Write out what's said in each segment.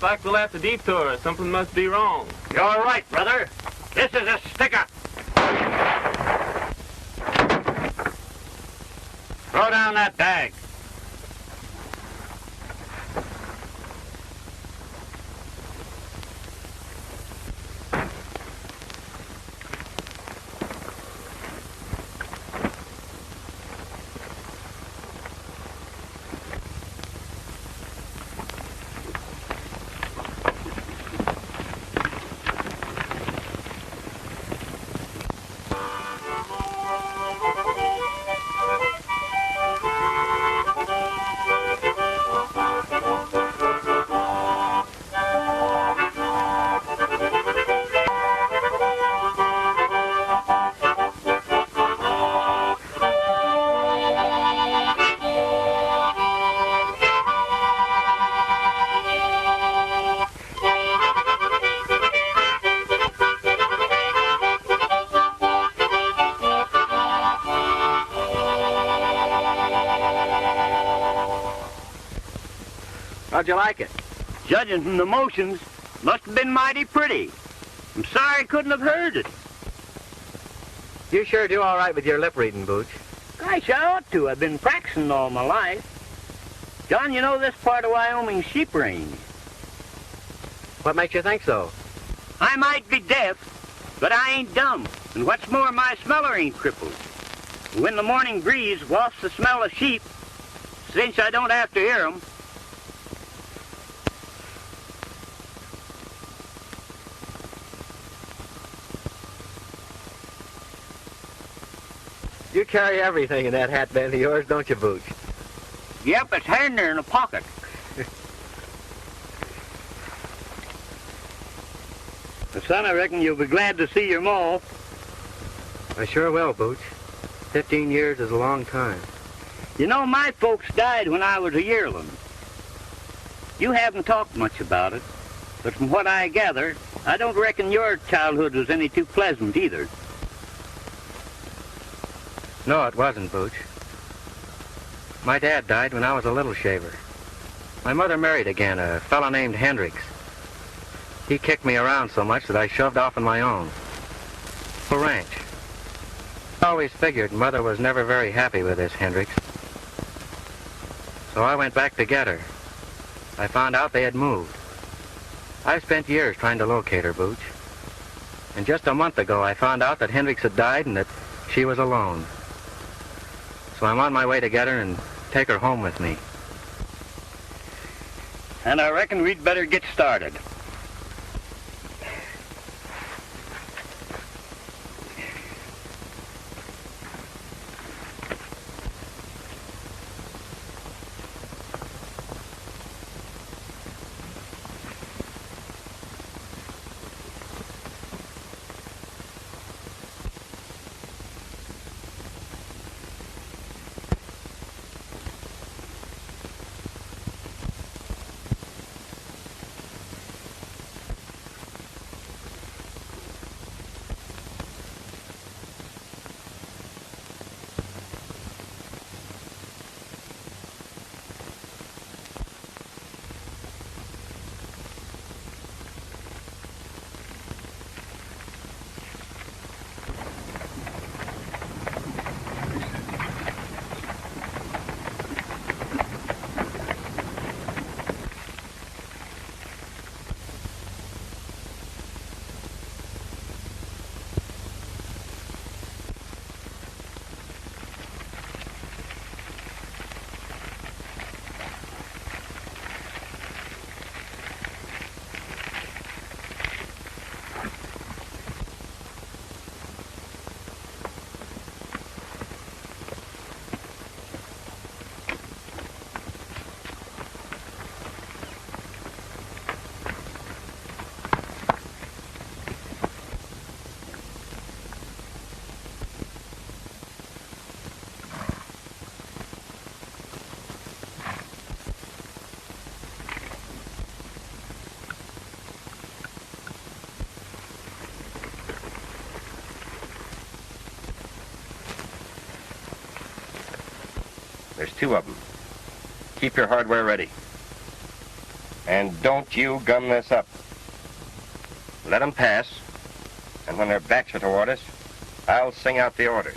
Looks like we'll have to detour. Something must be wrong. You're right, brother. This is a sticker. Throw down that bag. How'd you like it? Judging from the motions, must have been mighty pretty. I'm sorry I couldn't have heard it. You sure do all right with your lip reading, Bootch. Gosh, I ought to. I've been practicing all my life. John, you know this part of Wyoming's sheep range. What makes you think so? I might be deaf, but I ain't dumb. And what's more, my smeller ain't crippled. When the morning breeze wafts the smell of sheep, since I don't have to hear 'em, You carry everything in that hat band of yours, don't you, Bootch? yep, it's handy in a pocket. Son, I reckon you'll be glad to see your ma. I sure will, Bootch. 15 years is a long time. You know, my folks died when I was a yearling. You haven't talked much about it, but from what I gather, I don't reckon your childhood was any too pleasant either. No, it wasn't, Bootch. My dad died when I was a little shaver. My mother married again, a fellow named Hendricks. He kicked me around so much that I shoved off on my own. For ranch. I always figured Mother was never very happy with this Hendricks. So I went back to get her. I found out they had moved. I've spent years trying to locate her, Bootch. And just a month ago, I found out that Hendricks had died and that she was alone. So I'm on my way to get her and take her home with me. And I reckon we'd better get started. There's two of them. Keep your hardware ready. And don't you gum this up. Let them pass, and when their backs are toward us, I'll sing out the orders.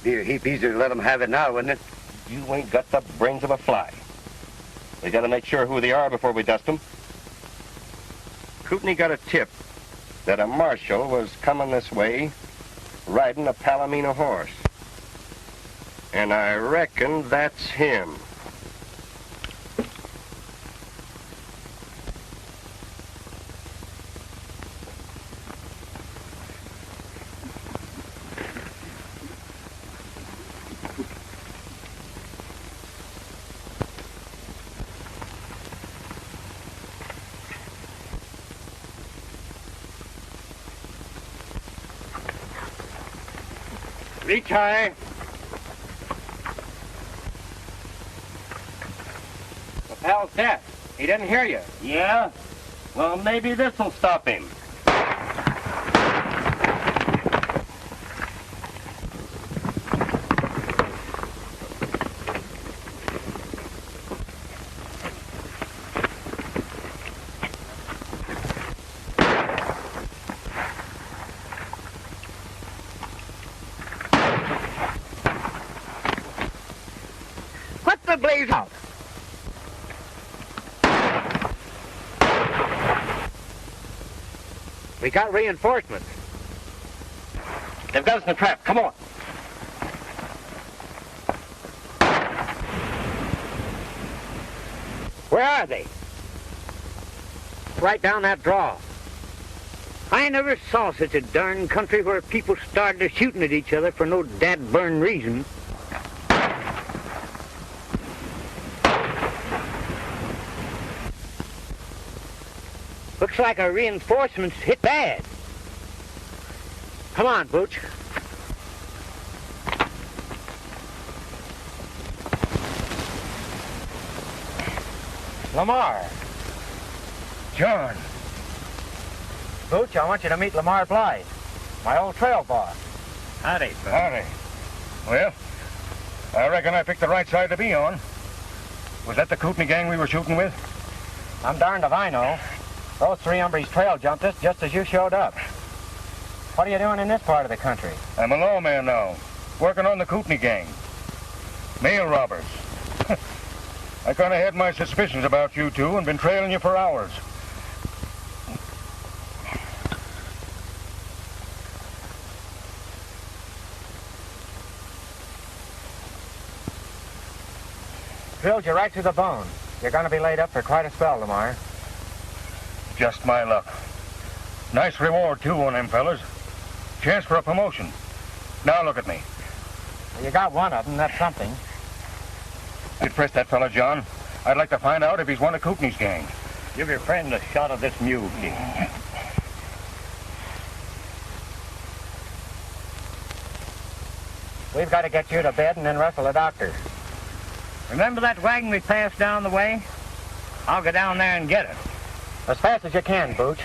Be a heap easier to let them have it now, wouldn't it? You ain't got the brains of a fly. We gotta make sure who they are before we dust them. Kootney got a tip that a marshal was coming this way riding a Palomino horse. And I reckon that's him. Reach high. The pal's dead. He didn't hear you. Yeah? Well, maybe this'll stop him. The blaze out. We got reinforcements. They've got us in a trap. Come on. Where are they? Right down that draw. I never saw such a darn country where people started shooting at each other for no dad-burn reason. Looks like our reinforcements hit bad. Come on, Bootch. Lamar. John. Bootch, I want you to meet Lamar Bly, my old trail boss. Howdy, son. Howdy. Well, I reckon I picked the right side to be on. Was that the Kootney gang we were shooting with? I'm darned if I know. Those three hombres trail jumped us just as you showed up. What are you doing in this part of the country? I'm a lawman now, working on the Kootney gang. Mail robbers. I kind of had my suspicions about you two and been trailing you for hours. Drilled you right to the bone. You're going to be laid up for quite a spell, Lamar. Just my luck. Nice reward, too, on them fellas. Chance for a promotion. Now look at me. Well, you got one of them, that's something. I'd press that fella, John. I'd like to find out if he's one of Kootney's gang. Give your friend a shot of this mule, King. We've got to get you to bed and then wrestle the doctor. Remember that wagon we passed down the way? I'll go down there and get it. As fast as you can, Bootch.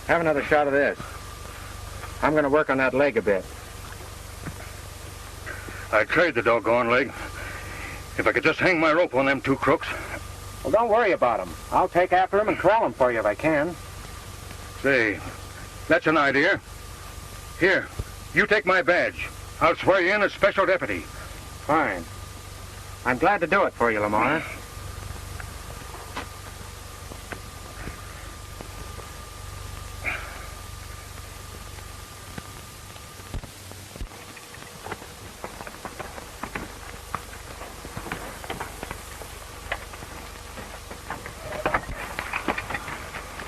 Have another shot of this. I'm going to work on that leg a bit. I'd trade the doggone leg. If I could just hang my rope on them two crooks. Well, don't worry about them. I'll take after them and corral them for you if I can. Say, that's an idea. Here, you take my badge. I'll swear you in as special deputy. Fine. I'm glad to do it for you, Lamar.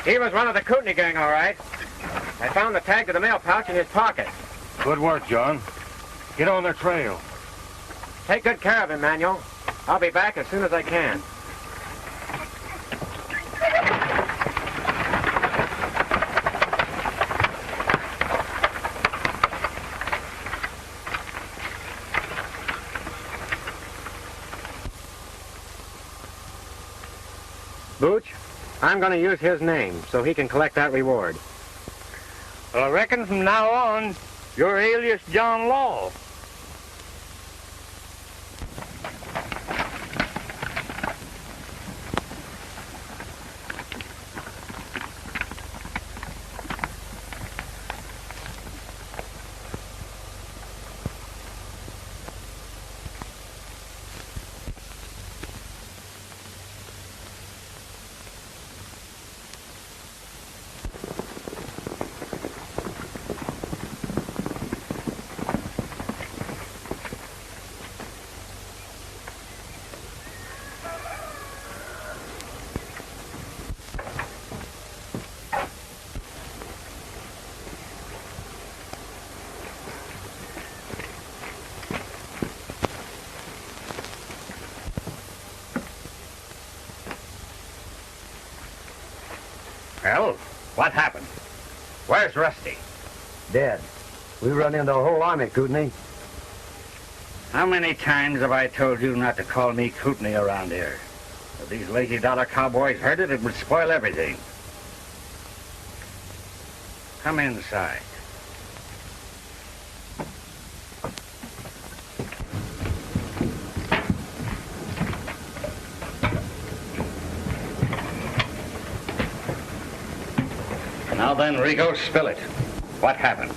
He was one of the Kootney gang, all right. I found the tag to the mail pouch in his pocket. Good work, John. Get on their trail. Take good care of him, Manuel. I'll be back as soon as I can. Bootch, I'm going to use his name so he can collect that reward. Well, I reckon from now on, you're Alias John Law. What happened? Where's Rusty? Dead. We run into a whole army, Kootney. How many times have I told you not to call me Kootney around here? If these lazy dollar cowboys heard it, it would spoil everything. Come inside. Now then, Rico, spill it. What happened?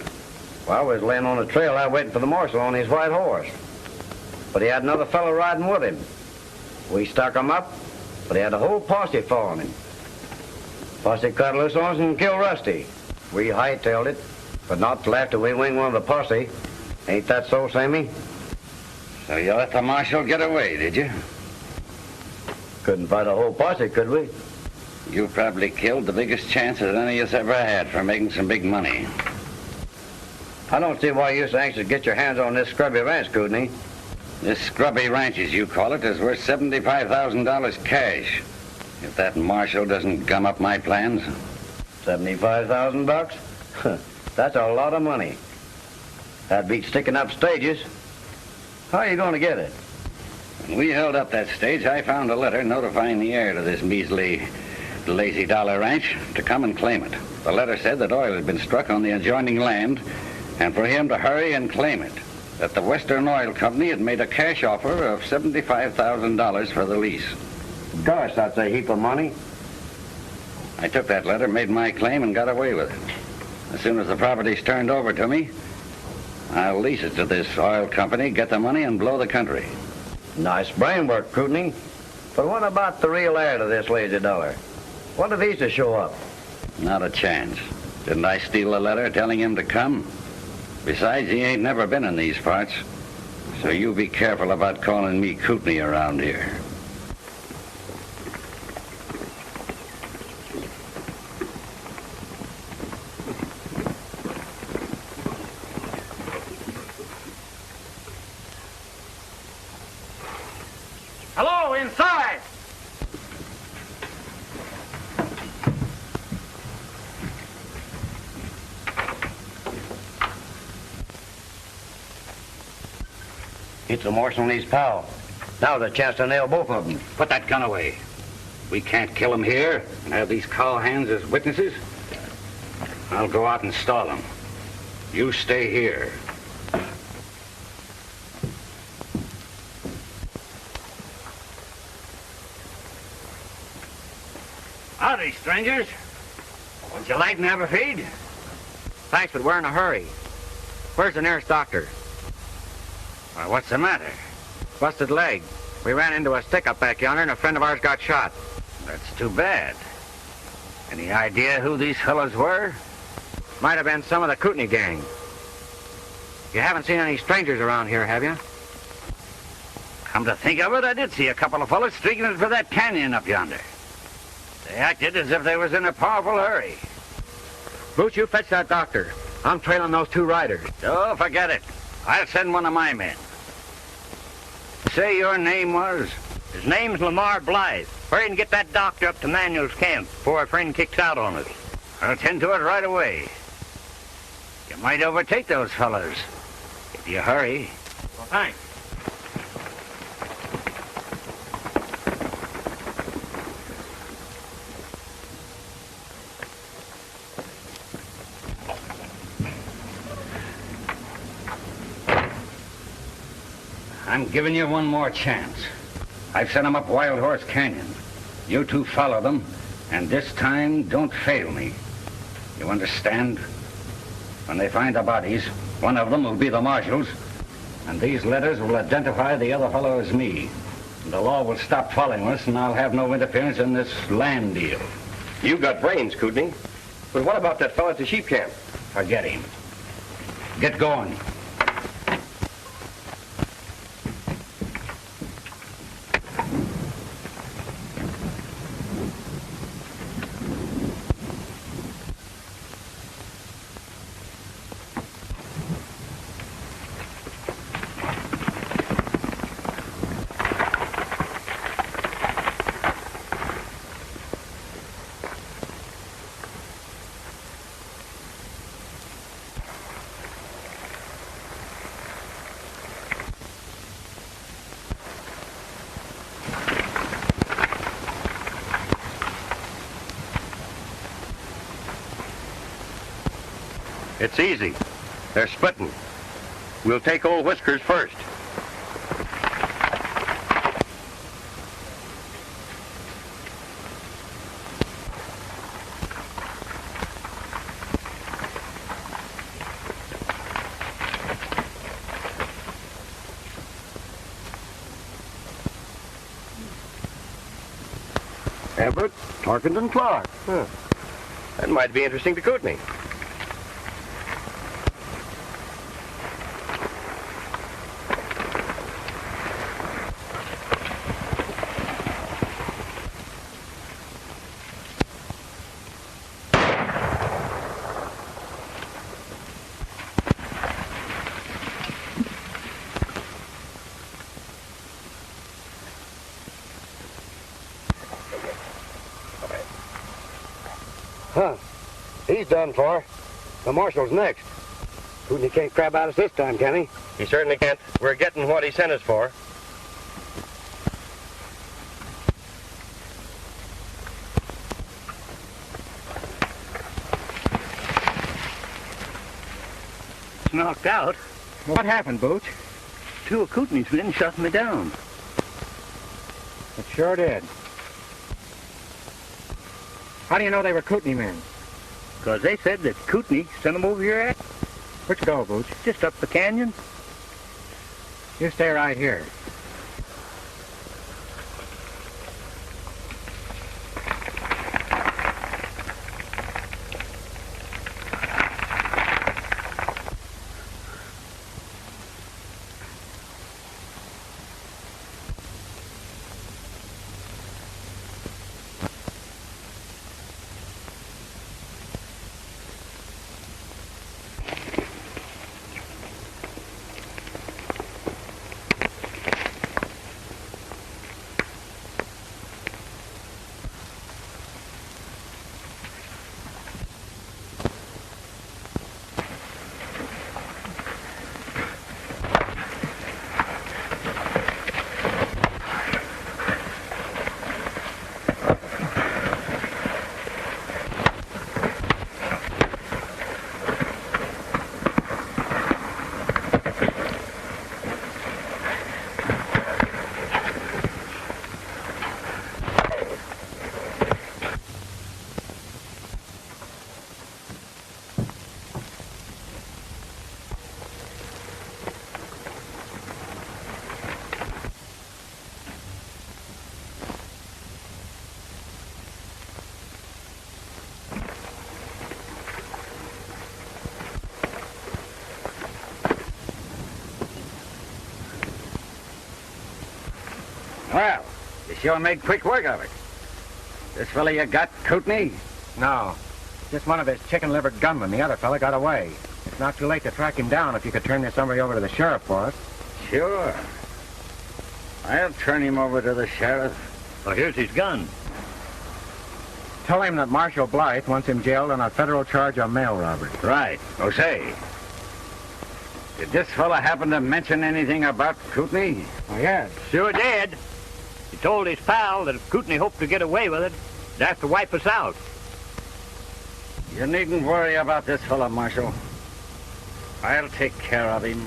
Well, I was laying on the trail out waiting for the marshal on his white horse. But he had another fellow riding with him. We stuck him up, but he had a whole posse following him. Posse cut loose on us and killed Rusty. We hightailed it, but not till after we winged one of the posse. Ain't that so, Sammy? So you let the marshal get away, did you? Couldn't fight a whole posse, could we? You probably killed the biggest chance that any of us ever had for making some big money. I don't see why you're so anxious to get your hands on this scrubby ranch, Kootney. This scrubby ranch, as you call it, is worth $75,000 cash. If that marshal doesn't gum up my plans. $75,000? That's a lot of money. That beats sticking up stages. How are you going to get it? When we held up that stage, I found a letter notifying the heir to this measly, lazy dollar ranch to come and claim it. The letter said that oil had been struck on the adjoining land and for him to hurry and claim it. That the Western Oil Company had made a cash offer of $75,000 for the lease. Gosh, that's a heap of money. I took that letter, made my claim, and got away with it. As soon as the property's turned over to me, I'll lease it to this oil company, get the money, and blow the country. Nice brain work, Kootney. But what about the real heir to this lazy dollar? What if he's to show up? Not a chance. Didn't I steal a letter telling him to come? Besides, he ain't never been in these parts. So you be careful about calling me Kootney around here. Hello, inside! It's the marshal and his pal. Now's a chance to nail both of them. Put that gun away. We can't kill him here and have these cowhands as witnesses. I'll go out and stall them. You stay here. Howdy, strangers. Would you like to have a feed? Thanks, but we're in a hurry. Where's the nearest doctor? Well, what's the matter? Busted leg. We ran into a stick-up back yonder, and a friend of ours got shot. That's too bad. Any idea who these fellows were? Might have been some of the Kootney gang. You haven't seen any strangers around here, have you? Come to think of it, I did see a couple of fellows streaking for that canyon up yonder. They acted as if they was in a powerful hurry. Bootch, you fetch that doctor. I'm trailing those two riders. Oh, forget it. I'll send one of my men. Say your name was? His name's Lamar Bly. Hurry and get that doctor up to Manuel's camp before our friend kicks out on us. I'll tend to it right away. You might overtake those fellows if you hurry. Well, thanks. I'm giving you one more chance. I've sent them up Wild Horse Canyon. You two follow them, and this time don't fail me. You understand? When they find the bodies, one of them will be the marshal's, and these letters will identify the other fellow as me. The law will stop following us, and I'll have no interference in this land deal. You got brains, Kootney. But what about that fellow at the sheep camp? Forget him. Get going. It's easy. They're splitting. We'll take old Whiskers first. Everett, Tarkington, Clark. Huh. That might be interesting to Kootney. Huh. He's done for. The marshal's next. Kootney can't crab out us this time, can he? He certainly can't. We're getting what he sent us for. It's knocked out. What happened, Bootch? Two of Kootney's men shot me down. It sure did. How do you know they were Kootney men? Because they said that Kootney sent them over your ass. Where'd you go, Bootch? Just up the canyon. You stay right here. Well, you sure made quick work of it. This fella you got, Kootney? No. Just one of his chicken-livered gunmen. The other fella got away. It's not too late to track him down if you could turn this somebody over to the sheriff for us. Sure. I'll turn him over to the sheriff. Well, here's his gun. Tell him that Marshal Blythe wants him jailed on a federal charge of mail robbery. Right. Oh, say. Did this fella happen to mention anything about Kootney? Oh, yes. Sure did. He told his pal that if Kootney hoped to get away with it, he'd have to wipe us out. You needn't worry about this fella, Marshal. I'll take care of him.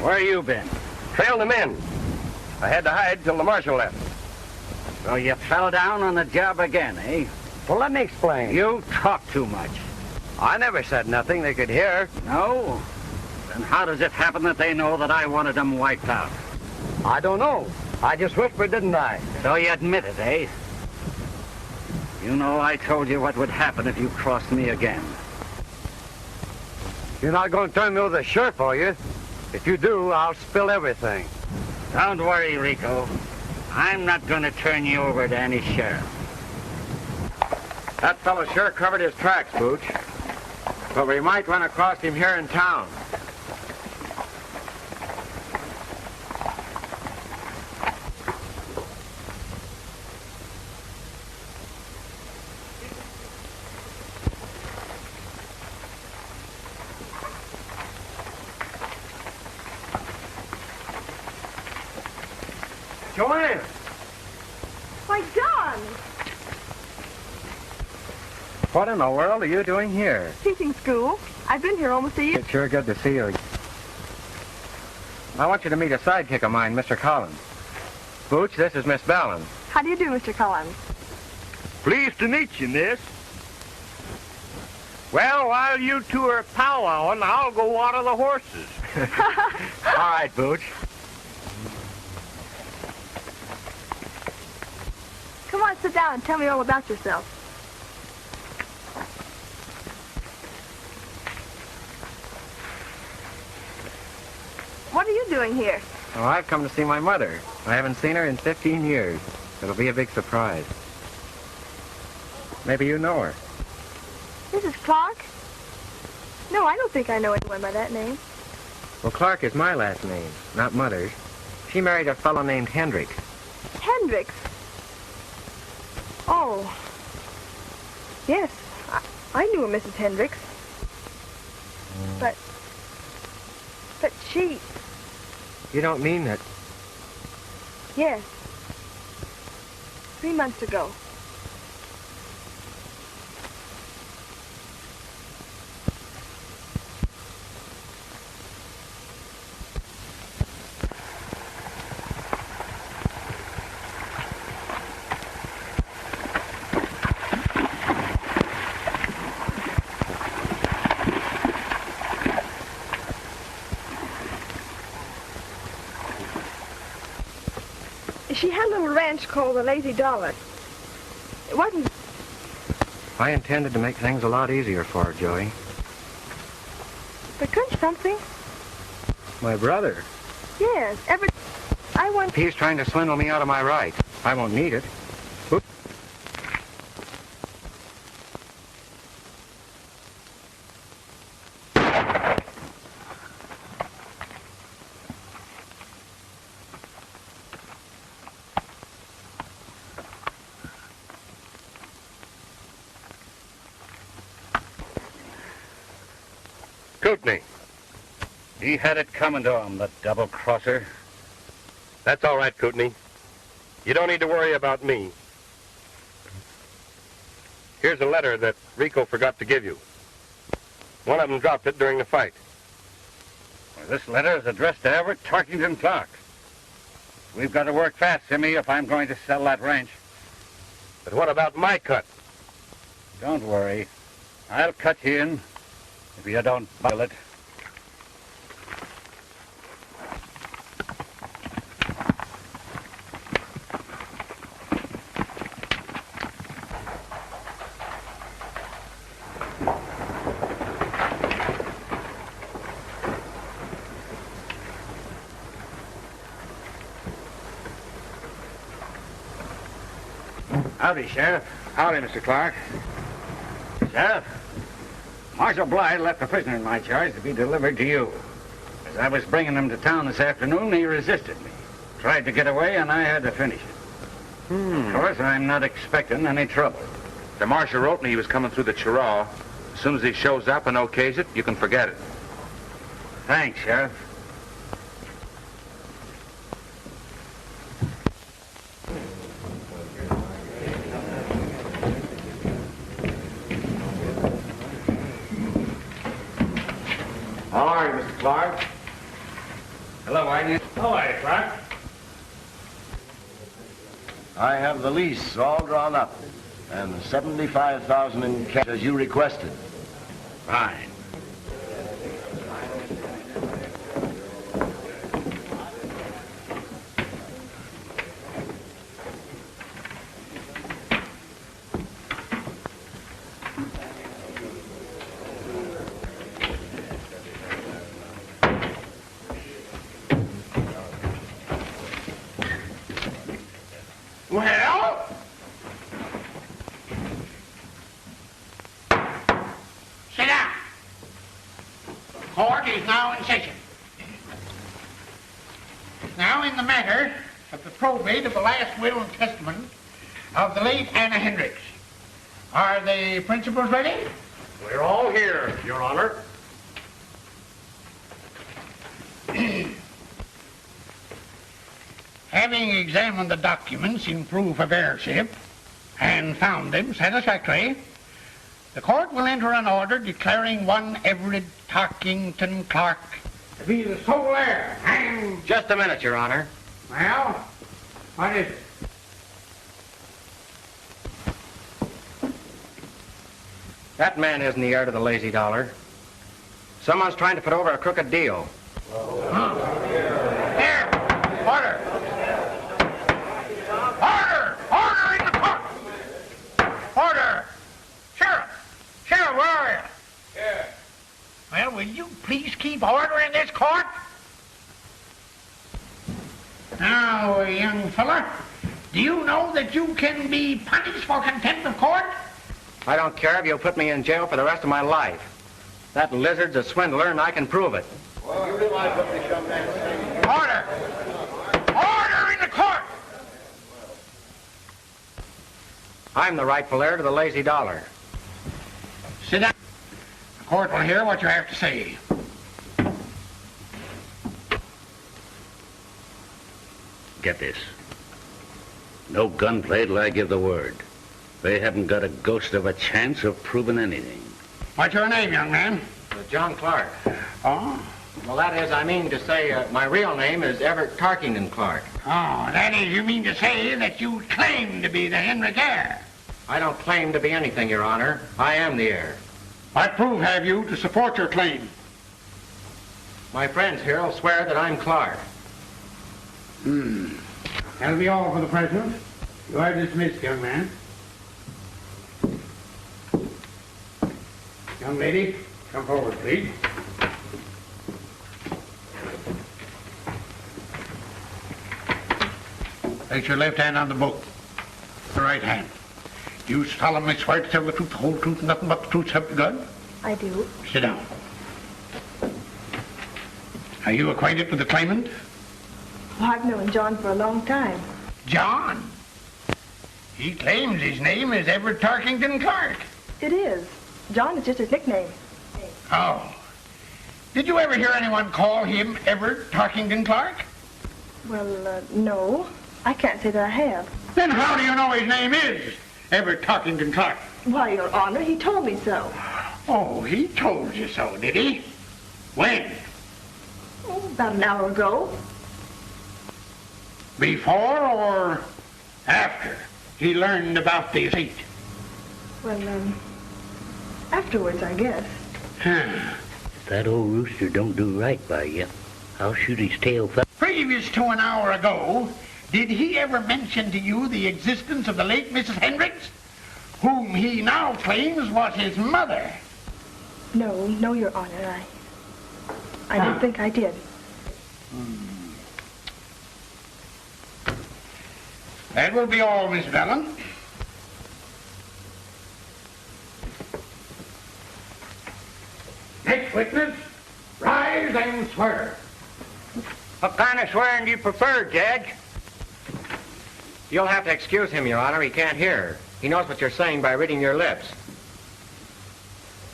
Where you been? Trailed them in. I had to hide till the marshal left. So you fell down on the job again, eh? Well, let me explain. You talk too much. I never said nothing they could hear. No? Then how does it happen that they know that I wanted them wiped out? I don't know. I just whispered, didn't I? So you admit it, eh? You know I told you what would happen if you crossed me again. You're not going to turn me over to the sheriff, are you? If you do, I'll spill everything. Don't worry, Rico. I'm not going to turn you over to any sheriff. That fellow sure covered his tracks, Bootch. But we might run across him here in town. Joanne! Why, John! What in the world are you doing here? Teaching school. I've been here almost a year. It's sure good to see you. I want you to meet a sidekick of mine, Mr. Collins. Bootch, this is Miss Ballin. How do you do, Mr. Collins? Pleased to meet you, miss. Well, while you two are powwowing, I'll go water the horses. All right, Bootch. Come on, sit down and tell me all about yourself. What are you doing here? Oh, I've come to see my mother. I haven't seen her in 15 years. It'll be a big surprise. Maybe you know her. Mrs. Clark? No, I don't think I know anyone by that name. Well, Clark is my last name, not Mother's. She married a fellow named Hendricks. Hendricks? Oh. Yes, I knew a Mrs. Hendricks. But she... You don't mean that... Yes. 3 months ago. She had a little ranch called the Lazy Dollar. It wasn't... I intended to make things a lot easier for her, Joey. But couldn't something? My brother? Yes, I want... He's trying to swindle me out of my right. I won't need it. Oop. Kootney. He had it coming to him, the double-crosser. That's all right, Kootney. You don't need to worry about me. Here's a letter that Rico forgot to give you. One of them dropped it during the fight. Well, this letter is addressed to Everett Tarkington Clark. We've got to work fast, Simmy, if I'm going to sell that ranch. But what about my cut? Don't worry. I'll cut you in if you don't boil it. Howdy, Sheriff. Howdy, Mr. Clark. Sheriff, Marshal Bly left the prisoner in my charge to be delivered to you. As I was bringing him to town this afternoon, he resisted me. Tried to get away, and I had to finish it. Of course, I'm not expecting any trouble. The marshal wrote me he was coming through the Chiraw. As soon as he shows up and okays it, you can forget it. Thanks, Sheriff. How are you, Mr. Clark? Hello, Agnes. How are you, Clark? I have the lease all drawn up, and the $75,000 in cash as you requested. Fine. Well? court is now in session. Now, in the matter of the probate of the last will and testament of the late Anna Hendricks, are the principals ready? We're all here, Your Honor. Having examined the documents in proof of heirship and found them satisfactory, the court will enter an order declaring one Everett Tarkington Clark to be the sole heir and... Just a minute, Your Honor. Well, what is it? That man isn't the heir to the lazy dollar. Someone's trying to put over a crooked deal. Here! Order! Order! Order in the court! Order! Sheriff! Sheriff, where are you? Here. Well, will you please keep order in this court? Now, young fella, do you know that you can be punished for contempt of court? I don't care if you'll put me in jail for the rest of my life. That lizard's a swindler, and I can prove it. Well, you realize what this young man is saying? Order! Order in the court! I'm the rightful heir to the lazy dollar. Sit down. The court will hear what you have to say. Get this. No gunplay till I give the word. They haven't got a ghost of a chance of proving anything. What's your name, young man? John Clark. Oh? Well, that is, I mean to say, my real name is Everett Tarkington Clark. Oh, that is, you mean to say that you claim to be the Henrik heir? I don't claim to be anything, Your Honor. I am the heir. What proof have you to support your claim? My friends here will swear that I'm Clark. That'll be all for the present. You are dismissed, young man. Young lady, come forward, please. Place your left hand on the book. The right hand. Do you solemnly swear to tell the truth, the whole truth, and nothing but the truth, so help you God? I do. Sit down. Are you acquainted with the claimant? Well, I've known John for a long time. John? He claims his name is Everett Tarkington Clark. It is. John is just his nickname. Oh. Did you ever hear anyone call him Everett Tarkington Clark? Well, no. I can't say that I have. Then how do you know his name is Everett Tarkington Clark? Why, Your Honor, he told me so. Oh, he told you so, did he? When? Oh, about an hour ago. Before or after he learned about the estate? Well, afterwards, I guess. If that old rooster don't do right by you, I'll shoot his tail first. Previous to an hour ago, did he ever mention to you the existence of the late Mrs. Hendricks, whom he now claims was his mother? No, Your Honor, I don't think I did. That will be all, Miss Vellon. Next witness, rise and swear. What kind of swearing do you prefer, Judge? You'll have to excuse him, Your Honor. He can't hear. He knows what you're saying by reading your lips.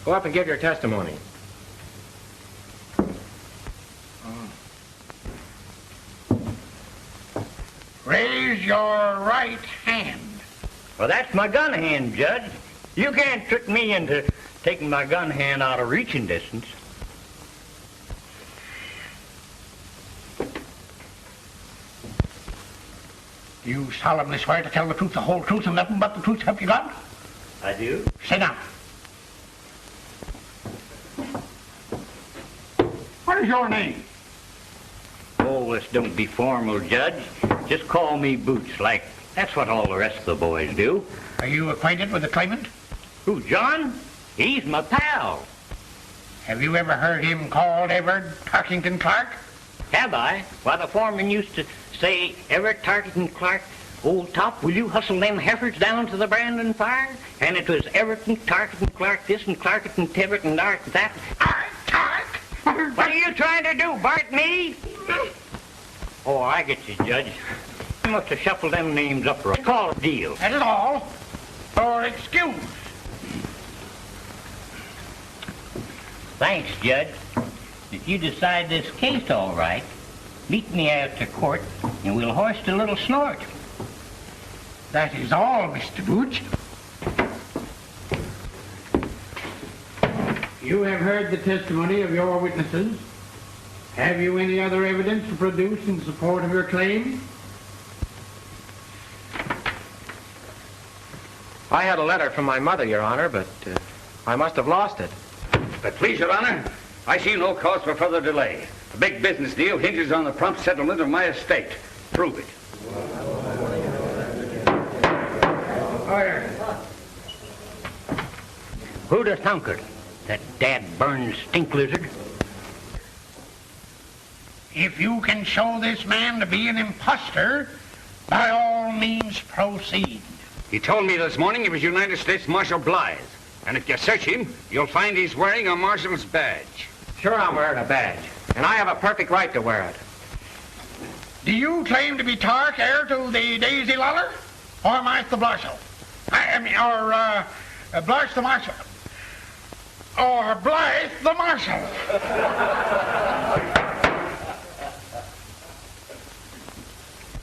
Go up and give your testimony. Raise your right hand. Well, that's my gun hand, Judge. You can't trick me into taking my gun hand out of reaching distance. You solemnly swear to tell the truth, the whole truth, and nothing but the truth, help you God? I do. Sit down. What is your name? Oh, this don't be formal, Judge. Just call me Bootch, like that's what all the rest of the boys do. Are you acquainted with the claimant? Who, John? He's my pal. Have you ever heard him called Everett Tarkington Clark? Have I? Why, the foreman used to say, Everett Tarkington Clark, old top, will you hustle them heifers down to the branding fire? And it was Everett and Tarkington Clark this and Clark and Tibbet and Dark that. Clark, What are you trying to do, Bart me? Oh, I get you, Judge. You must have shuffled them names up right. Call a deal. That is all. Or excuse. Thanks, Judge. If you decide this case all right, meet me after court, and we'll hoist a little snort. That is all, Mr. Bootch. You have heard the testimony of your witnesses. Have you any other evidence to produce in support of your claim? I had a letter from my mother, Your Honor, but I must have lost it. But please, Your Honor, I see no cause for further delay. A big business deal hinges on the prompt settlement of my estate. Prove it. Order. Who'd have thunkered? That dad-burned stink lizard? If you can show this man to be an imposter, by all means proceed. He told me this morning he was United States Marshal Bly. And if you search him, you'll find he's wearing a marshal's badge. Sure, I'm wearing a badge. And I have a perfect right to wear it. Do you claim to be Tark, heir to the Daisy Luller? Or Martha Blarshall? Blarsh the Marshal. Or Blythe the Marshal.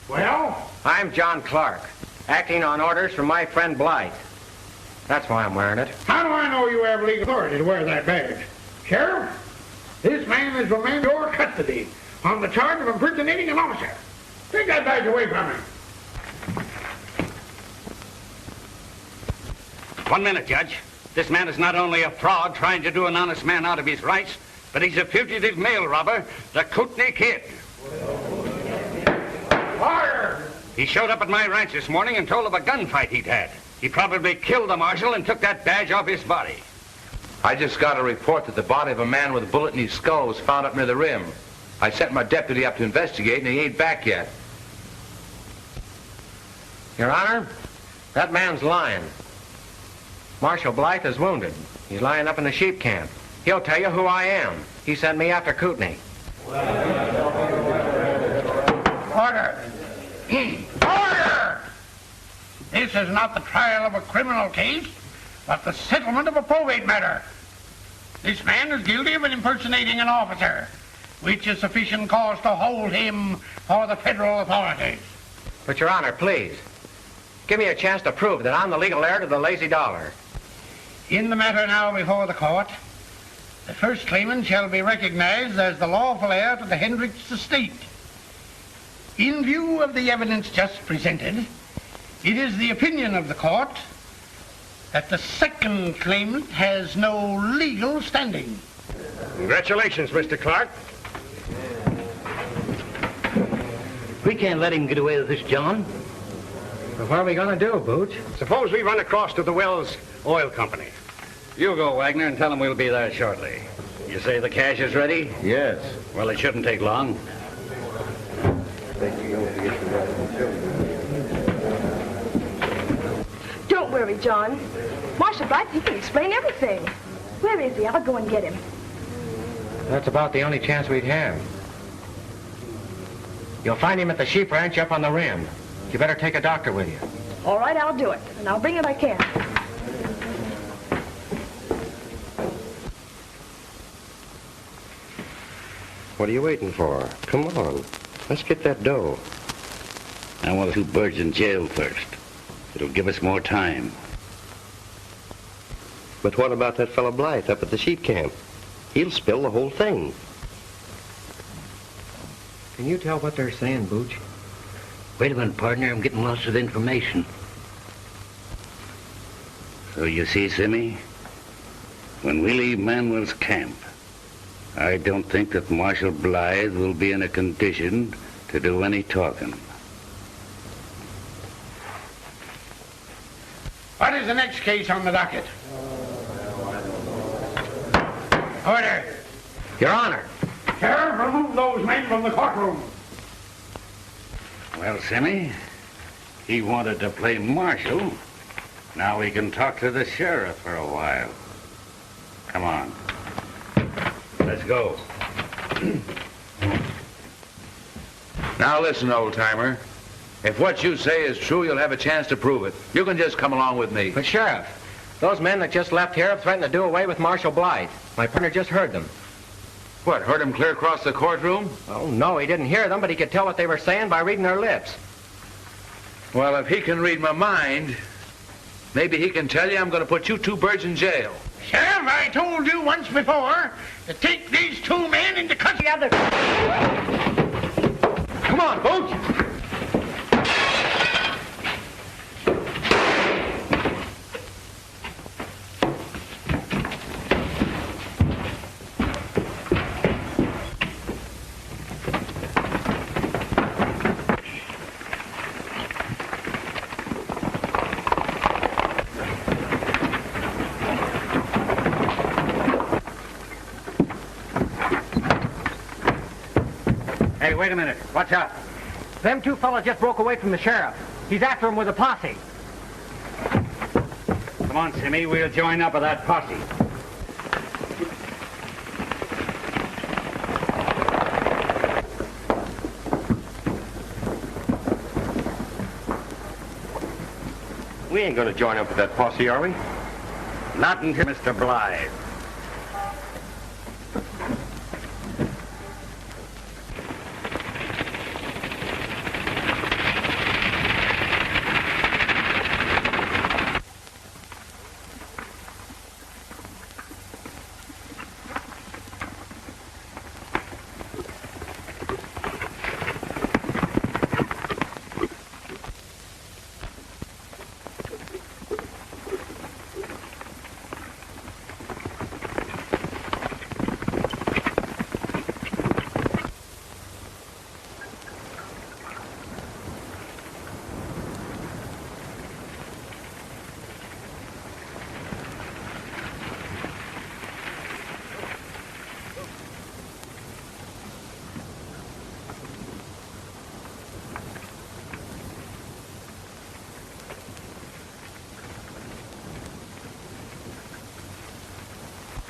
Well? I'm John Clark, acting on orders from my friend Blythe. That's why I'm wearing it. How do I know you have legal authority to wear that badge? Sheriff, this man is remanded your custody on the charge of impersonating an officer. Take that badge away from him. 1 minute, Judge. This man is not only a fraud trying to do an honest man out of his rights, but he's a fugitive mail robber, the Kootney Kid. Fire! He showed up at my ranch this morning and told of a gunfight he'd had. He probably killed the marshal and took that badge off his body. I just got a report that the body of a man with a bullet in his skull was found up near the rim. I sent my deputy up to investigate, and he ain't back yet. Your Honor, that man's lying. Marshal Blythe is wounded. He's lying up in the sheep camp. He'll tell you who I am. He sent me after Kootney. Order! Order! This is not the trial of a criminal case, but the settlement of a probate matter. This man is guilty of impersonating an officer, which is sufficient cause to hold him for the federal authorities. But, Your Honor, please, give me a chance to prove that I'm the legal heir to the lazy dollar. In the matter now before the court, the first claimant shall be recognized as the lawful heir to the Hendricks estate. In view of the evidence just presented, it is the opinion of the court that the second claimant has no legal standing. Congratulations, Mr. Clark. We can't let him get away with this, John. But what are we going to do, Bootch? Suppose we run across to the Wells Oil Company. You go, Wagner, and tell him we'll be there shortly. You say the cash is ready? Yes. Well, it shouldn't take long. Don't worry, John. Marshal Bly, he can explain everything. Where is he? I'll go and get him. That's about the only chance we'd have. You'll find him at the sheep ranch up on the rim. You better take a doctor with you. All right, I'll do it, and I'll bring it I can. What are you waiting for? Come on. Let's get that dough. I want 2 birds in jail first. It'll give us more time. But what about that fellow Blythe up at the sheep camp? He'll spill the whole thing. Can you tell what they're saying, Bootch? Wait a minute, partner. I'm getting lots of information. So you see, Simmy, when we leave Manuel's camp, I don't think that Marshal Blythe will be in a condition to do any talking. What is the next case on the docket? Order. Your Honor. Sheriff, remove those men from the courtroom. Well, Simmy, he wanted to play marshal. Now we can talk to the sheriff for a while. Come on. Let's go. Now listen, old-timer. If what you say is true, you'll have a chance to prove it. You can just come along with me. But, Sheriff, those men that just left here have threatened to do away with Marshal Bly. My partner just heard them. What, heard him clear across the courtroom? Oh, no, he didn't hear them, but he could tell what they were saying by reading their lips. Well, if he can read my mind, maybe he can tell you I'm going to put you two birds in jail. Sheriff, I told you once before to take these two men into custody. Come on, Bootch. Hey, wait a minute. Watch out. Them two fellas just broke away from the sheriff. He's after him with a posse. Come on, Simmy. We'll join up with that posse. We ain't gonna join up with that posse, are we? Not until Mr. Bly.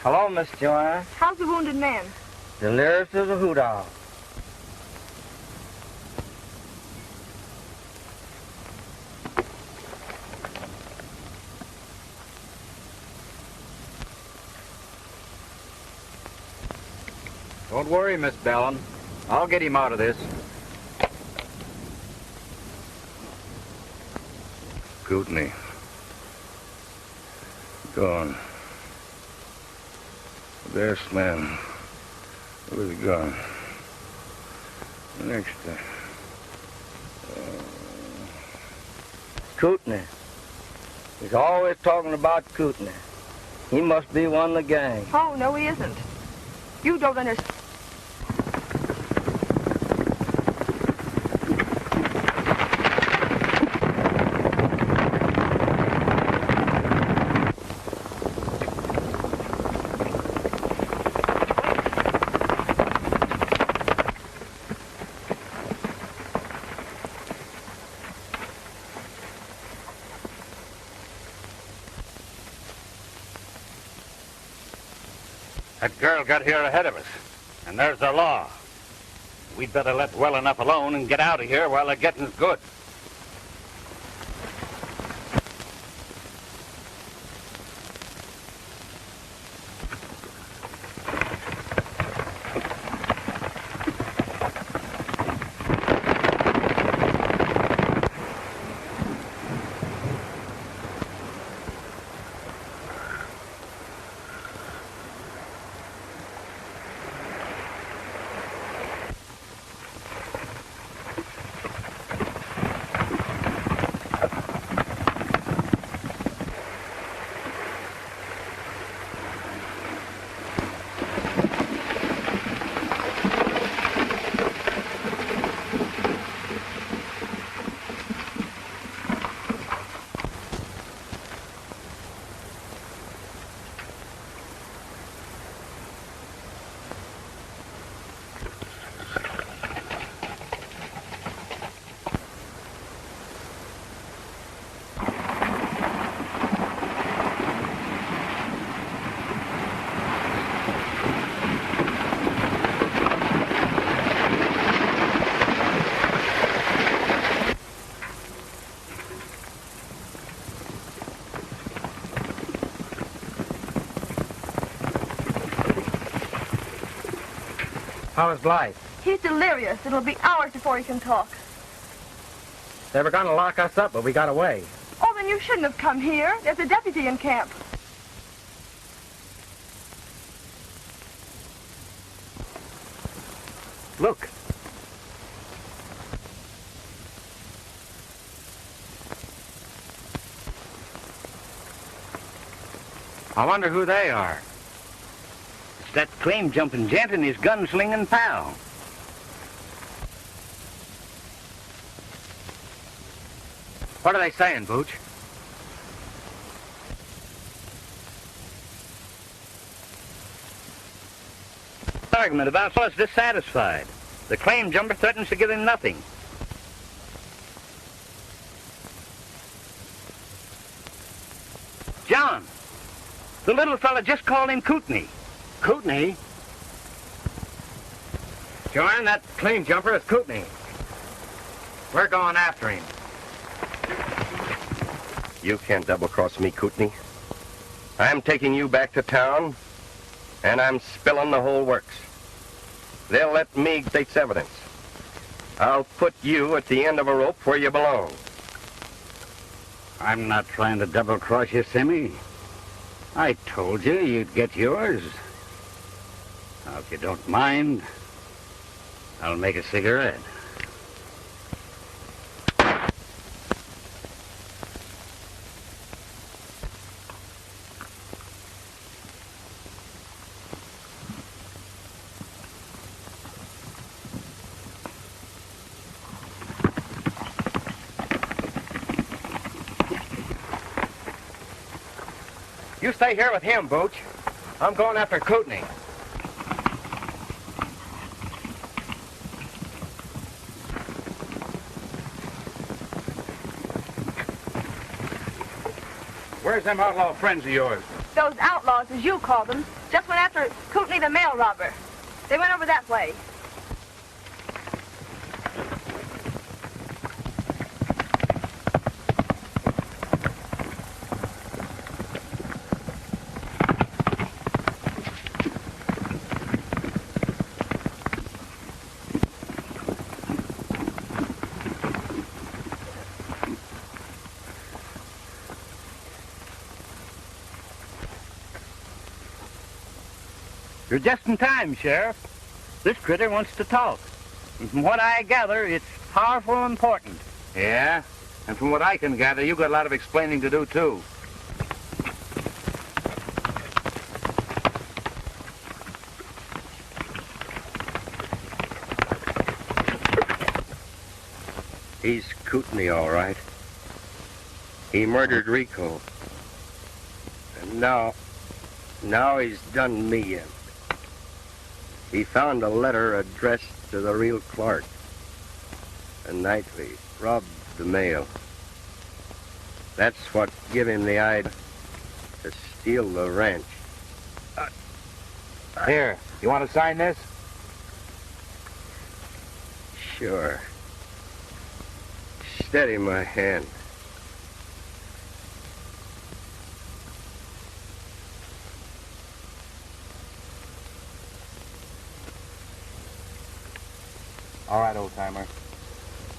Hello, Miss Joanne. How's the wounded man? The nearest is a hoot owl. Don't worry, Miss Bellin. I'll get him out of this. Kootney. Gone. The best man was gone. The next Kootney. He's always talking about Kootney. He must be one of the gang. Oh, no, he isn't. You don't understand. That girl got here ahead of us, and there's the law. We'd better let well enough alone and get out of here while the getting's good. How is Bly? He's delirious. It'll be hours before he can talk. They were going to lock us up, but we got away. Oh, then you shouldn't have come here. There's a deputy in camp. Look. I wonder who they are. It's that claim-jumping gent and his gun-slinging pal. What are they saying, Bootch? Argument about fellas dissatisfied. The claim jumper threatens to give him nothing. John, the little fella just called him Kootney. Kootney? Joanne, that claim jumper is Kootney. We're going after him. You can't double-cross me, Kootney. I'm taking you back to town, and I'm spilling the whole works. They'll let me take evidence. I'll put you at the end of a rope where you belong. I'm not trying to double-cross you, Simmy. I told you you'd get yours. Now, if you don't mind, I'll make a cigarette. You stay here with him, Bootch. I'm going after Kootney. Where's them outlaw friends of yours? Those outlaws, as you call them, just went after Kootney the mail robber. They went over that way. You're just in time, Sheriff. This critter wants to talk. And from what I gather, it's powerful important. Yeah? And from what I can gather, you got a lot of explaining to do, too. He's Kootney, all right. He murdered Rico. And now he's done me in. He found a letter addressed to the real Clark. And nightly robbed the mail. That's what give him the idea to steal the ranch. Here, you want to sign this? Sure. Steady my hand. All right, old-timer.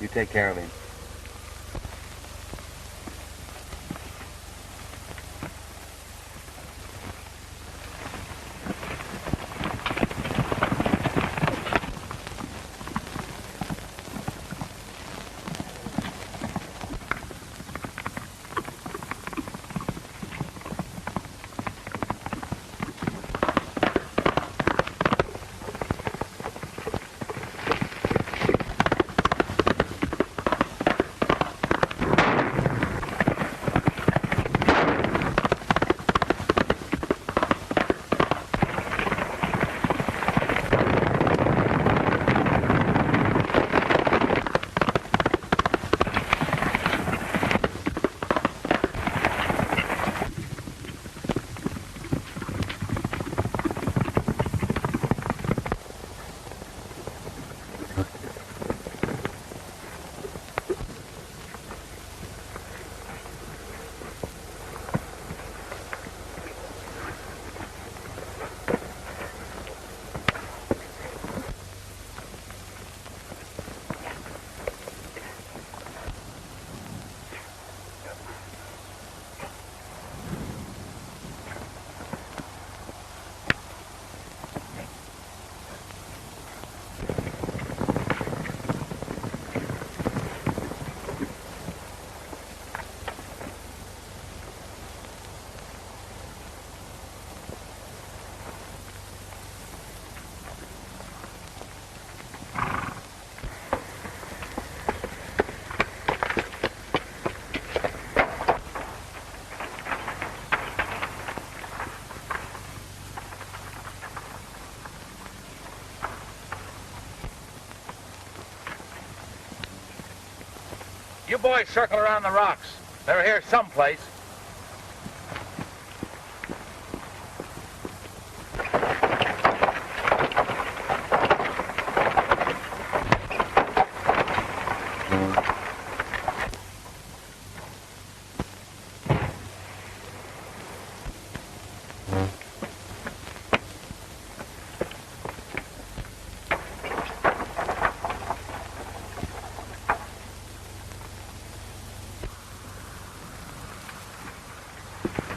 You take care of him. You boys circle around the rocks. They're here someplace.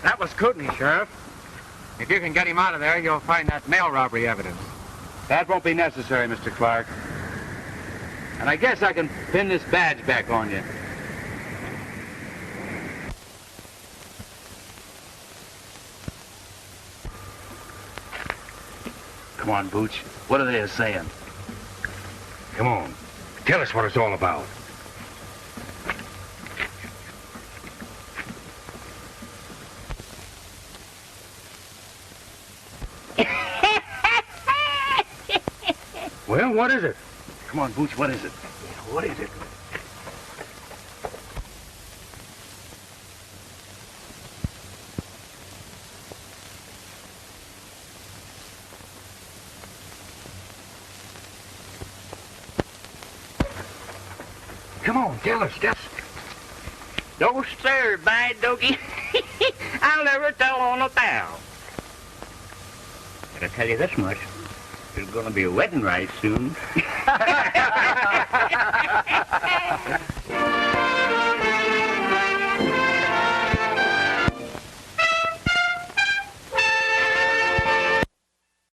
That was Kootney, Sheriff. If you can get him out of there, you'll find that mail robbery evidence. That won't be necessary, Mr. Clark. And I guess I can pin this badge back on you. Come on, Bootch. What are they saying? Come on. Tell us what it's all about. Well, what is it? Come on, Bootch, what is it? What is it? Come on, tell us. No, sir, by doggy. I'll never tell on a pal. But I tell you this much. There's going to be a wedding right soon.